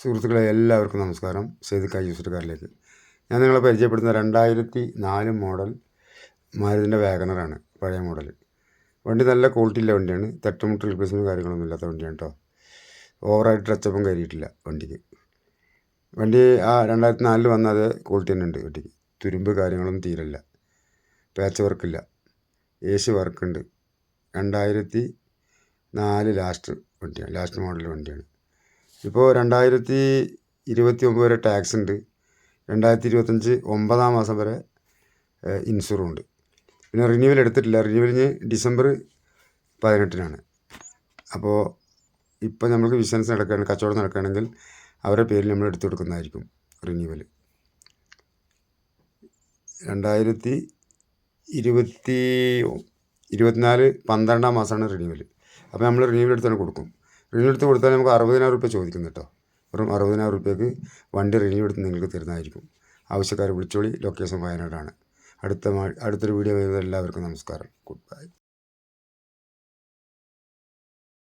സുഹൃത്തുക്കളെ എല്ലാവർക്കും നമസ്കാരം. സേദിക്ക യൂസ്ഡ് കാറിലേക്ക് ഞാൻ നിങ്ങളെ പരിചയപ്പെടുന്ന 2004 മോഡൽ മാരുതിൻ്റെ വാഗണറാണ്. പഴയ മോഡൽ വണ്ടി നല്ല ക്വാളിറ്റിയുള്ള വണ്ടിയാണ്. തട്ടുമുട്ട് റിപ്ലേസ്മെൻറ്റ് കാര്യങ്ങളൊന്നും ഇല്ലാത്ത വണ്ടിയാണ് കേട്ടോ. ഓവറായിട്ട് ടച്ചപ്പും കയറിയിട്ടില്ല വണ്ടിക്ക്. വണ്ടി ആ 2004 വന്ന അതേ ക്വാളിറ്റി തന്നെ ഉണ്ട് വണ്ടിക്ക്. തുരുമ്പ് കാര്യങ്ങളൊന്നും തീരില്ല, പാച്ച് വർക്കില്ല, AC വർക്കുണ്ട്. 2004 ലാസ്റ്റ് മോഡൽ വണ്ടിയാണ്. ഇപ്പോൾ 2029 വരെ ടാക്സ് ഉണ്ട്. 2025 9-ാം മാസം വരെ ഇൻഷുറും ഉണ്ട്. പിന്നെ റിന്യൂവൽ എടുത്തിട്ടില്ല. റിന്യൂവലിന് ഡിസംബർ 18-നാണ്. അപ്പോൾ ഇപ്പോൾ നമുക്ക് ബിസിനസ് നടക്കുകയാണ്, കച്ചവടം നടക്കുകയാണെങ്കിൽ അവരുടെ പേരിൽ നമ്മൾ എടുത്തു കൊടുക്കുന്നതായിരിക്കും റിന്യൂവൽ. 2024 12-ാം മാസമാണ് റിന്യൂവൽ. അപ്പോൾ നമ്മൾ റിന്യൂവൽ എടുത്ത് തന്നെ കൊടുക്കും. റിന്യൂ എടുത്ത് കൊടുത്താൽ നമുക്ക് 60,000 രൂപ ചോദിക്കുന്നു കേട്ടോ. വെറും 60,000 രൂപയ്ക്ക് വണ്ടി റിന്യൂ എടുത്ത് നിങ്ങൾക്ക് തരുന്നതായിരിക്കും. ആവശ്യക്കാർ വിളിച്ചോളി. ലൊക്കേഷൻ വയനാടാണ്. അടുത്തൊരു വീഡിയോ വരുന്നത്. എല്ലാവർക്കും നമസ്കാരം. Good bye.